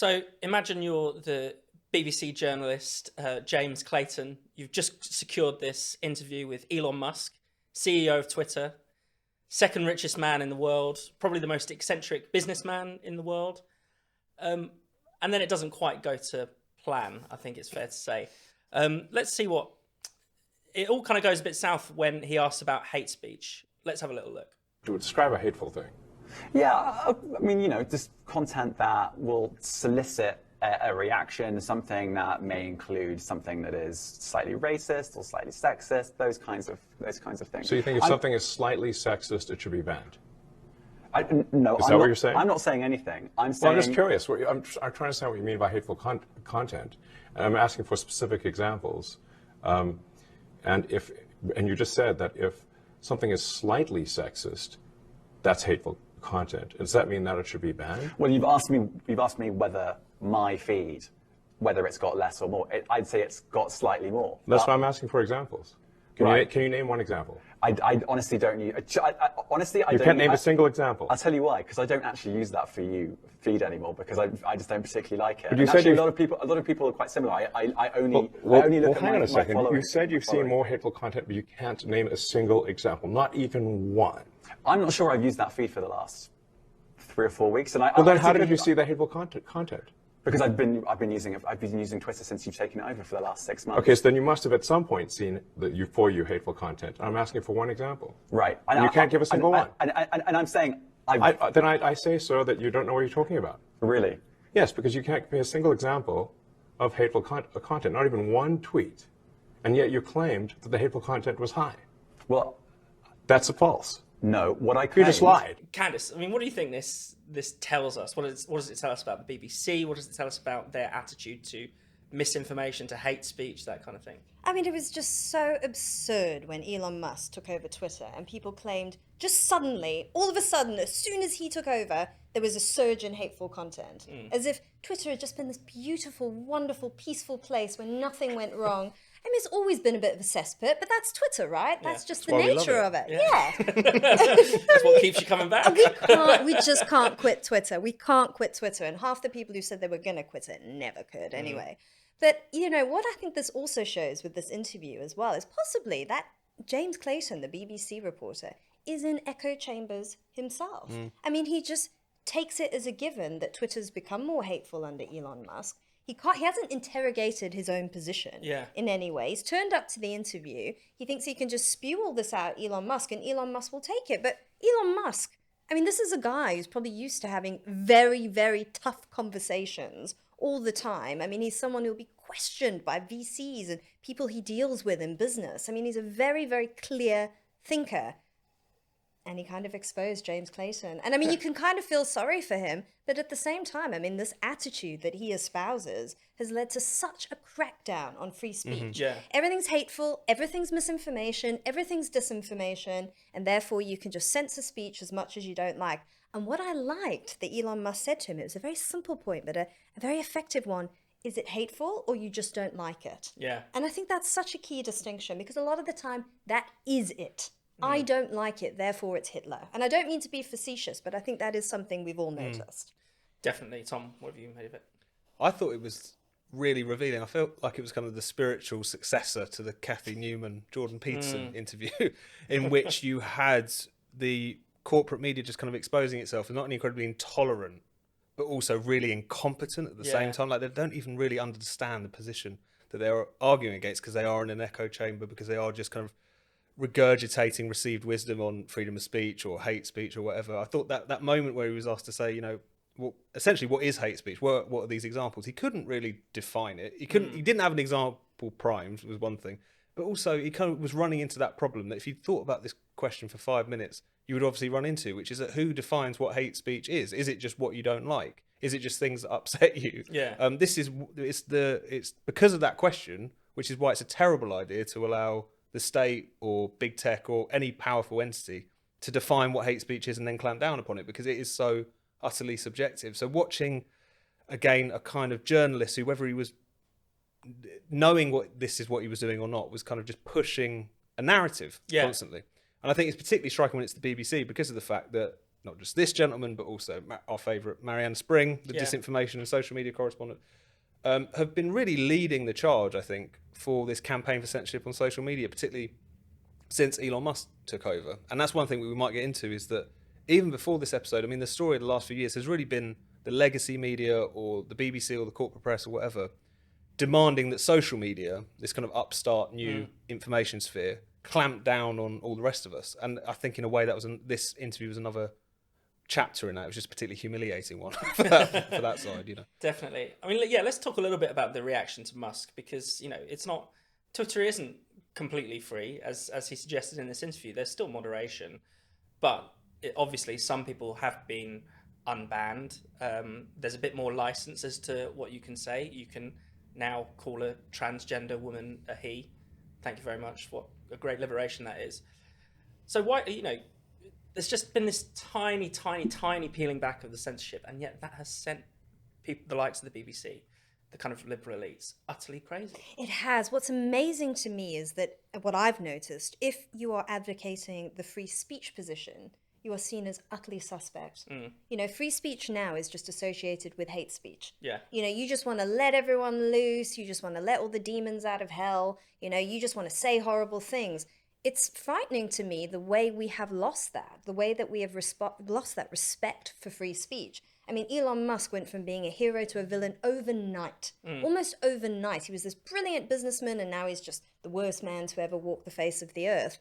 So imagine you're the BBC journalist, James Clayton. You've just secured this interview with Elon Musk, CEO of Twitter, second richest man in the world, probably the most eccentric businessman in the world. And then it doesn't quite go to plan, I think it's fair to say. Let's see what... It all kind of goes a bit south when he asks about hate speech. Let's have a little look. To describe a hateful thing. Yeah, I mean, just content that will solicit a reaction, something that may include something that is slightly racist or slightly sexist, those kinds of things. So you think if something is slightly sexist, it should be banned? No, is that what you're saying? I'm not saying anything. I'm saying. Well, I'm just curious. I'm trying to understand what you mean by hateful content, and I'm asking for specific examples. And you just said that if something is slightly sexist, that's hateful content. Does that mean that it should be banned? Well, you've asked me whether my feed, whether it's got less or more. I'd say it's got slightly more. That's why I'm asking for examples. Can you name one example? I honestly don't use. Honestly, I you don't. Can't name a single example. I'll tell you why. Because I don't actually use that for you feed anymore. Because I just don't particularly like it. But you said a lot of people are quite similar. I only look at hang on a second. my You said you've seen more hateful content, but you can't name a single example, not even one. I'm not sure I've used that feed for the last 3 or 4 weeks. And then how did you see the hateful content? Because I've been using Twitter since you've taken it over for the last 6 months. Okay, so then you must have at some point seen for you hateful content. I'm asking for one example. Right. And you can't give a single one. And I'm saying... Then I say, sir, that you don't know what you're talking about. Really? Yes, because you can't give me a single example of hateful content, not even one tweet. And yet you claimed that the hateful content was high. Well... That's false. No, what I claimed... You just lied. Candice, I mean, what do you think this tells us? What does it tell us about the BBC? What does it tell us about their attitude to misinformation, to hate speech, that kind of thing? I mean, it was just so absurd when Elon Musk took over Twitter and people claimed just suddenly, all of a sudden, as soon as he took over, there was a surge in hateful content. As if Twitter had just been this beautiful, wonderful, peaceful place where nothing went wrong. I mean, it's always been a bit of a cesspit, but that's Twitter, right? That's just the nature of it. Yeah. That's what keeps you coming back. We just can't quit Twitter. We can't quit Twitter. And half the people who said they were going to quit it never could anyway. But, what I think this also shows with this interview as well is possibly that James Clayton, the BBC reporter, is in echo chambers himself. I mean, he just takes it as a given that Twitter's become more hateful under Elon Musk. He hasn't interrogated his own position in any way. He's turned up to the interview. He thinks he can just spew all this out Elon Musk and Elon Musk will take it. But Elon Musk, I mean, this is a guy who's probably used to having very, very tough conversations all the time. I mean, he's someone who'll be questioned by VCs and people he deals with in business. I mean, he's a very, very clear thinker. And he kind of exposed James Clayton. And I mean, you can kind of feel sorry for him, but at the same time, I mean, this attitude that he espouses has led to such a crackdown on free speech. Everything's hateful, everything's misinformation, everything's disinformation, and therefore you can just censor speech as much as you don't like. And what I liked that Elon Musk said to him, it was a very simple point, but a very effective one. Is it hateful or you just don't like it? Yeah. And I think that's such a key distinction because a lot of the time that is it. I don't like it, therefore it's Hitler. And I don't mean to be facetious, but I think that is something we've all noticed. Definitely. Tom, what have you made of it? I thought it was really revealing. I felt like it was kind of the spiritual successor to the Kathy Newman, Jordan Peterson interview, in which you had the corporate media just kind of exposing itself as not only incredibly intolerant, but also really incompetent at the same time. Like they don't even really understand the position that they're arguing against because they are in an echo chamber, because they are just kind of regurgitating received wisdom on freedom of speech or hate speech or whatever. I thought that moment where he was asked to say, well, essentially, what is hate speech? What are these examples? He couldn't really define it. He didn't have an example primed, was one thing. But also, he kind of was running into that problem that if you thought about this question for 5 minutes, you would obviously run into, which is that who defines what hate speech is? Is it just what you don't like? Is it just things that upset you? Yeah. It's because of that question, which is why it's a terrible idea to allow the state or big tech or any powerful entity to define what hate speech is and then clamp down upon it, because it is so utterly subjective. So watching, again, a kind of journalist who, whether he was knowing what this is what he was doing or not, was kind of just pushing a narrative constantly. And I think it's particularly striking when it's the BBC because of the fact that not just this gentleman, but also our favourite Marianne Spring, the Yeah. disinformation and social media correspondent, have been really leading the charge, I think, for this campaign for censorship on social media, particularly since Elon Musk took over. And that's one thing we might get into, is that even before this episode, I mean, the story of the last few years has really been the legacy media or the BBC or the corporate press or whatever demanding that social media, this kind of upstart new information sphere, clamp down on all the rest of us. And I think in a way this interview was another chapter in that. It was just a particularly humiliating one for that side, you know. Definitely. I mean, yeah, let's talk a little bit about the reaction to Musk, because, it's not, Twitter isn't completely free, as he suggested in this interview. There's still moderation, but obviously some people have been unbanned. There's a bit more license as to what you can say. You can now call a transgender woman a he. Thank you very much. What a great liberation that is. So why, there's just been this tiny peeling back of the censorship, and yet that has sent people, the likes of the BBC, the kind of liberal elites, utterly crazy. It has. What's amazing to me is that what I've noticed, if you are advocating the free speech position, you are seen as utterly suspect. Free speech now is just associated with hate speech. Yeah. You just want to let everyone loose. You just want to let all the demons out of hell. You just want to say horrible things. It's frightening to me the way we have lost that, the way that we have lost that respect for free speech. I mean, Elon Musk went from being a hero to a villain overnight, almost overnight. He was this brilliant businessman, and now he's just the worst man to ever walk the face of the earth.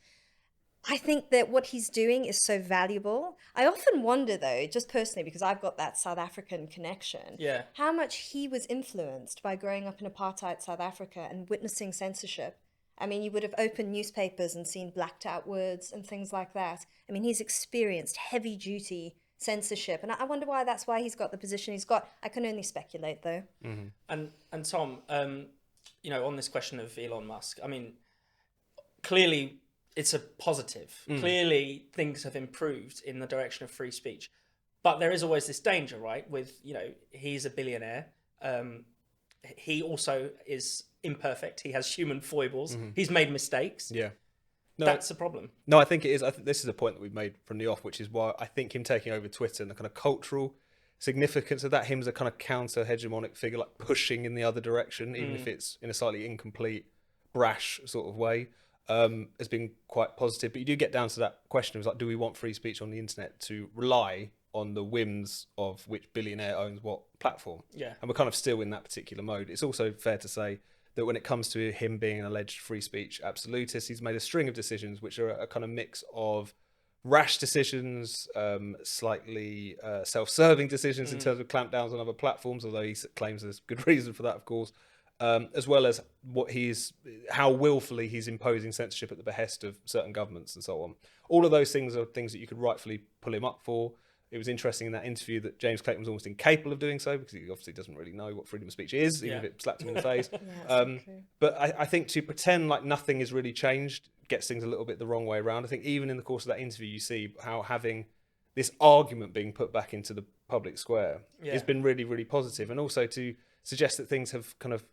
I think that what he's doing is so valuable. I often wonder, though, just personally, because I've got that South African connection, how much he was influenced by growing up in apartheid South Africa and witnessing censorship. I mean, you would have opened newspapers and seen blacked out words and things like that. I mean, he's experienced heavy duty censorship, and I wonder why that's why he's got the position he's got. I can only speculate, though. And Tom, on this question of Elon Musk, I mean, clearly it's a positive. Clearly things have improved in the direction of free speech, but there is always this danger, right? With he's a billionaire. He also is imperfect. He has human foibles. He's made mistakes. Yeah. No, that's a problem. No, I think it is. I think this is a point that we've made from the off, which is why I think him taking over Twitter and the kind of cultural significance of that, him as a kind of counter-hegemonic figure, like pushing in the other direction, even if it's in a slightly incomplete, brash sort of way, has been quite positive. But you do get down to that question of, like, do we want free speech on the internet to rely on the whims of which billionaire owns what platform? Yeah. And we're kind of still in that particular mode. It's also fair to say that when it comes to him being an alleged free speech absolutist, he's made a string of decisions which are a kind of mix of rash decisions, slightly self-serving decisions in terms of clampdowns on other platforms, although he claims there's good reason for that, of course, as well as how willfully he's imposing censorship at the behest of certain governments and so on. All of those things are things that you could rightfully pull him up for. It was interesting in that interview that James Clayton was almost incapable of doing so, because he obviously doesn't really know what freedom of speech is, even if it slapped him in the face. But I think to pretend like nothing has really changed gets things a little bit the wrong way around. I think even in the course of that interview, you see how having this argument being put back into the public square has been really, really positive. And also to suggest that things have kind of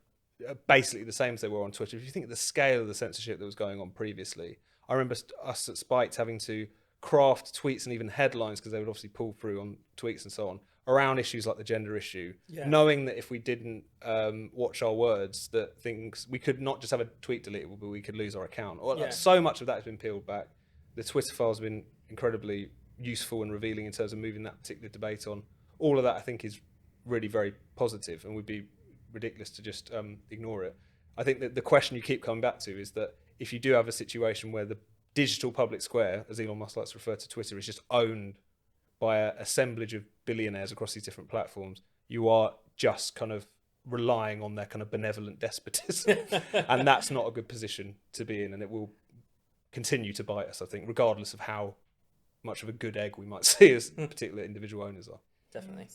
basically the same as they were on Twitter. If you think of the scale of the censorship that was going on previously, I remember us at Spiked having to craft tweets and even headlines, because they would obviously pull through on tweets and so on, around issues like the gender issue, knowing that if we didn't watch our words, that things, we could not just have a tweet deleted, but we could lose our account. So much of that has been peeled back. The Twitter files have been incredibly useful and revealing in terms of moving that particular debate on. All of that, I think, is really very positive, and would be ridiculous to just ignore it. I think that the question you keep coming back to is that if you do have a situation where the digital public square, as Elon Musk likes to refer to Twitter, is just owned by an assemblage of billionaires across these different platforms, you are just kind of relying on their kind of benevolent despotism. And that's not a good position to be in, and it will continue to bite us, I think, regardless of how much of a good egg we might see as particular individual owners are. Definitely.